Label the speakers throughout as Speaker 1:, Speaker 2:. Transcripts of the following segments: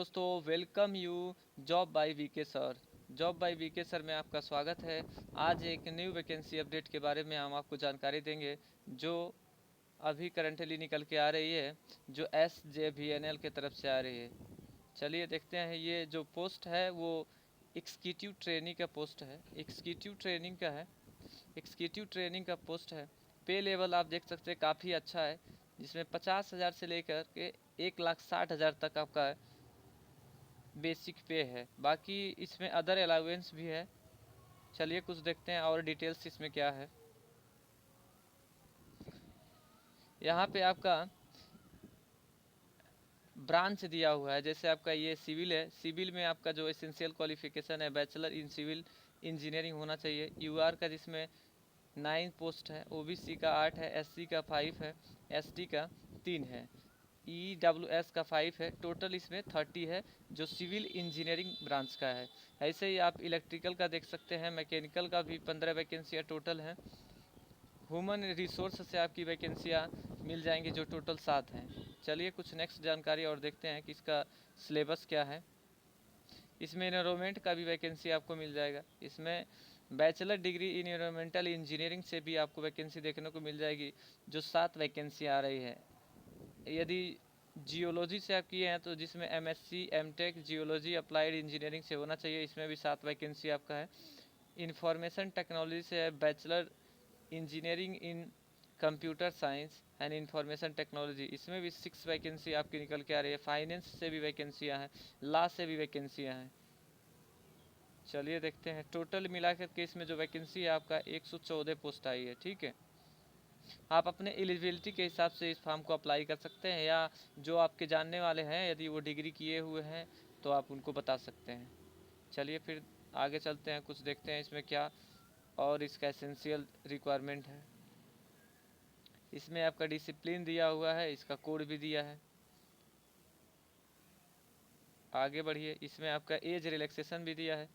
Speaker 1: दोस्तों welcome you job by VK sir. Job by VK sir में आपका स्वागत है। आज एक न्यू वैकेंसी अपडेट के बारे में हम आपको जानकारी देंगे जो अभी करंटली निकल के आ रही है, जो SJVNL के तरफ से आ रही है। चलिए देखते हैं। ये जो पोस्ट है वो एग्जीक्यूटिव ट्रेनिंग का पोस्ट है, एग्जीक्यूटिव ट्रेनिंग का है, एग्जीक्यूटिव ट्रेनिंग का पोस्ट है। पे लेवल आप देख सकते हैं काफ़ी अच्छा है, जिसमें 50,000 से लेकर के 1,60,000 तक आपका बेसिक पे है। बाकी इसमें अदर अलाउंस भी है। चलिए कुछ देखते हैं और डिटेल्स इसमें क्या है। यहाँ पे आपका ब्रांच दिया हुआ है। जैसे आपका ये सिविल है, सिविल में आपका जो एसेंशियल क्वालिफिकेशन है बैचलर इन सिविल इंजीनियरिंग होना चाहिए। यूआर का जिसमें 9 पोस्ट है, ओबीसी का 8 है, एससी का 5 है, एसटी का 3 है, EWS का 5 है। टोटल इसमें 30 है जो सिविल इंजीनियरिंग ब्रांच का है। ऐसे ही आप इलेक्ट्रिकल का देख सकते हैं, मैकेनिकल का भी 15 वैकेंसियाँ टोटल हैं। ह्यूमन रिसोर्स से आपकी वैकेंसियाँ मिल जाएंगी जो टोटल 7 हैं। चलिए कुछ नेक्स्ट जानकारी और देखते हैं कि इसका सिलेबस क्या है। इसमें इन्वायरमेंट का भी वैकेंसी आपको मिल जाएगा। इसमें bachelor degree in environmental engineering से भी आपको वैकेंसी देखने को मिल जाएगी, जो 7 वैकेंसी आ रही है। यदि जियोलॉजी से आप किए हैं तो जिसमें MSc MTech geology applied engineering से होना चाहिए, इसमें भी 7 वैकेंसी आपका है। इंफॉर्मेशन टेक्नोलॉजी से है bachelor engineering in computer science and information technology, इसमें भी 6 वैकेंसी आपकी निकल के आ रही है। फाइनेंस से भी वैकेंसियाँ हैं, लॉ से भी वैकेंसियाँ हैं। चलिए देखते हैं। टोटल मिलाकर के इसमें जो वैकेंसी है आपका 114 पोस्ट आई है। ठीक है, आप अपने एलिजिबिलिटी के हिसाब से इस फॉर्म को अप्लाई कर सकते हैं, या जो आपके जानने वाले हैं यदि वो डिग्री किए हुए हैं तो आप उनको बता सकते हैं। चलिए फिर आगे चलते हैं, कुछ देखते हैं इसमें क्या और इसका एसेंशियल रिक्वायरमेंट है। इसमें आपका डिसिप्लिन दिया हुआ है, इसका कोड भी दिया है। आगे बढ़िए। इसमें आपका एज रिलैक्सेशन भी दिया है।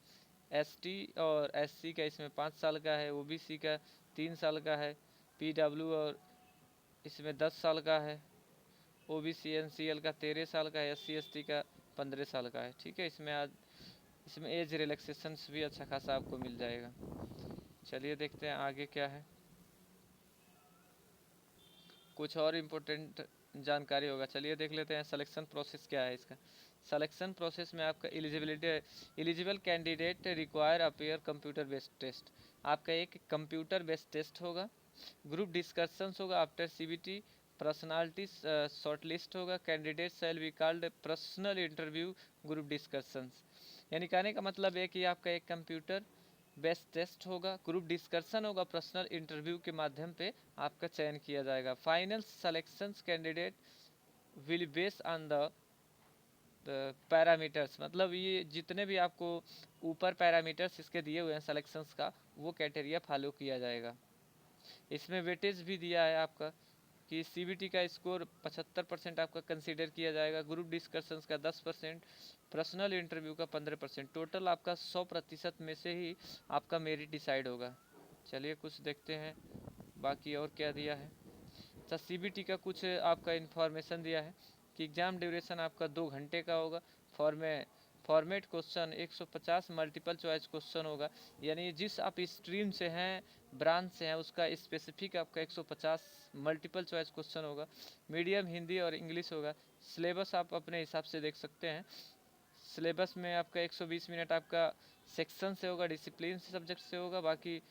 Speaker 1: ST और SC का इसमें 5 साल का है, OBC का 3 साल का है, PW और इसमें 10 साल का है, OBC NCL का 13 साल का है, SC ST का 15 साल का है। ठीक है, इसमें एज रिलैक्सेशंस भी अच्छा खासा आपको मिल जाएगा। चलिए देखते हैं आगे क्या है। कुछ और इम्पोर्टेंट जानकारी होगा, चलिए देख लेते हैं। सिलेक्शन प्रोसेस क्या है इसका। सिलेक्शन प्रोसेस में आपका eligible candidate require appear computer based test. आपका एक कंप्यूटर बेस्ड टेस्ट होगा, ग्रुप डिस्कशंस होगा आफ्टर CBT, पर्सनालिटी शॉर्टलिस्ट होगा, candidate shall be called personal interview, group discussions. यानी कहने का मतलब है कि आपका एक कंप्यूटर बेस्ट टेस्ट होगा, ग्रुप डिस्कशन होगा, पर्सनल इंटरव्यू के माध्यम पे आपका चयन किया जाएगा। Final selections candidate will base on the parameters, मतलब ये जितने भी आपको ऊपर पैरामीटर्स इसके दिए हुए हैं सिलेक्शंस का, वो क्राइटेरिया फॉलो किया जाएगा। इसमें वेटेज भी दिया है आपका कि CBT का स्कोर 75% आपका कंसीडर किया जाएगा, ग्रुप डिस्कशंस का 10%, पर्सनल इंटरव्यू का 15%। टोटल आपका 100% में से ही आपका मेरिट डिसाइड होगा। चलिए कुछ देखते हैं बाकी और क्या दिया है। अच्छा, CBT का कुछ आपका इन्फॉर्मेशन दिया है कि एग्ज़ाम ड्यूरेशन आपका 2 घंटे का होगा। Format question 150 multiple choice question होगा, यानी जिस आप स्ट्रीम से हैं, ब्रांच से हैं, उसका स्पेसिफिक आपका 150 मल्टीपल चॉइस क्वेश्चन होगा। मीडियम हिंदी और इंग्लिश होगा। सिलेबस आप अपने हिसाब से देख सकते हैं। सिलेबस में आपका 120 मिनट आपका सेक्शन से होगा, डिसिप्लिन से सब्जेक्ट से होगा। बाकी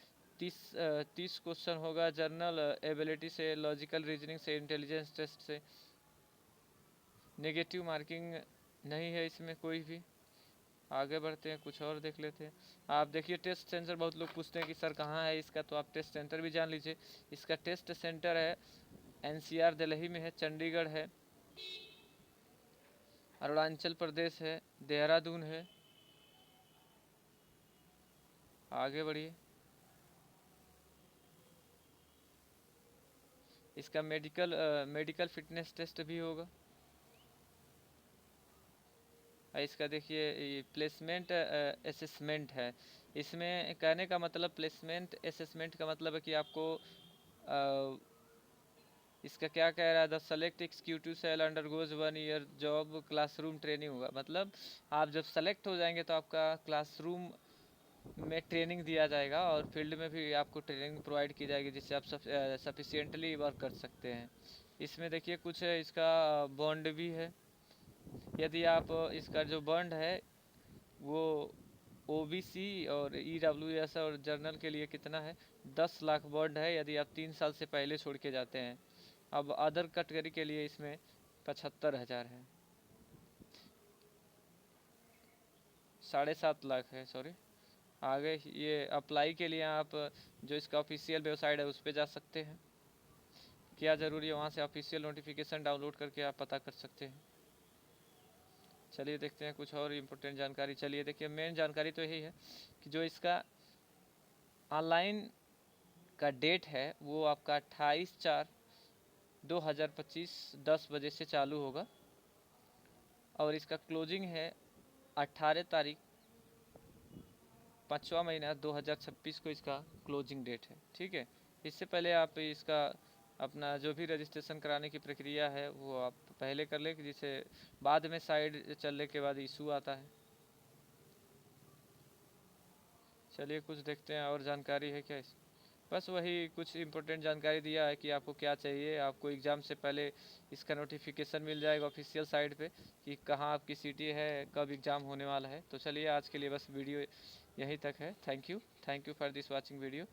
Speaker 1: 30 क्वेश्चन होगा जर्नल एबिलिटी से, लॉजिकल रीजनिंग से, इंटेलिजेंस टेस्ट से। नेगेटिव मार्किंग नहीं है इसमें कोई भी। आगे बढ़ते हैं, कुछ और देख लेते हैं। आप देखिए टेस्ट सेंटर, बहुत लोग पूछते हैं कि सर कहाँ है इसका, तो आप टेस्ट सेंटर भी जान लीजिए। इसका टेस्ट सेंटर है NCR दिल्ली में है, चंडीगढ़ है, अरुणाचल प्रदेश है, देहरादून है। आगे बढ़िए। इसका मेडिकल फिटनेस टेस्ट भी होगा। इसका देखिए ये प्लेसमेंट असेसमेंट है। इसमें कहने का मतलब, प्लेसमेंट असेसमेंट का मतलब है कि आपको इसका क्या कह रहा है, the select executive sell undergoes 1 year job classroom training होगा। मतलब आप जब सेलेक्ट हो जाएंगे तो आपका क्लासरूम में ट्रेनिंग दिया जाएगा और फील्ड में भी आपको ट्रेनिंग प्रोवाइड की जाएगी, जिससे आप सफिशिएंटली वर्क कर सकते हैं। इसमें देखिए कुछ इसका बॉन्ड भी है। यदि आप इसका जो बॉन्ड है वो ओबीसी और ईडब्ल्यूएस और जर्नल के लिए कितना है, 10 लाख बॉन्ड है यदि आप 3 साल से पहले छोड़ के जाते हैं। अब अदर कैटेगरी के लिए इसमें 75,000 है, 7.5 लाख है, सॉरी। आगे ये अप्लाई के लिए आप जो इसका ऑफिशियल वेबसाइट है उस पर जा सकते हैं। क्या ज़रूरी है, वहाँ से ऑफिशियल नोटिफिकेशन डाउनलोड करके आप पता कर सकते हैं। चलिए देखते हैं कुछ और इम्पोर्टेंट जानकारी। चलिए देखिए, मेन जानकारी तो यही है कि जो इसका ऑनलाइन का डेट है वो आपका 28/4/2025 10 बजे से चालू होगा और इसका क्लोजिंग है 18 तारीख 5वां महीना 2026 को इसका क्लोजिंग डेट है। ठीक है, इससे पहले आप इसका अपना जो भी रजिस्ट्रेशन कराने की प्रक्रिया है वो आप पहले कर लें, जिसे बाद में साइड चलने के बाद इशू आता है। चलिए कुछ देखते हैं और जानकारी है क्या इस, बस वही कुछ इम्पोर्टेंट जानकारी दिया है कि आपको क्या चाहिए। आपको एग्ज़ाम से पहले इसका नोटिफिकेशन मिल जाएगा ऑफिशियल साइट पे कि कहाँ आपकी सिटी है, कब एग्ज़ाम होने वाला है। तो चलिए आज के लिए बस वीडियो यहीं तक है। Thank you for this watching video.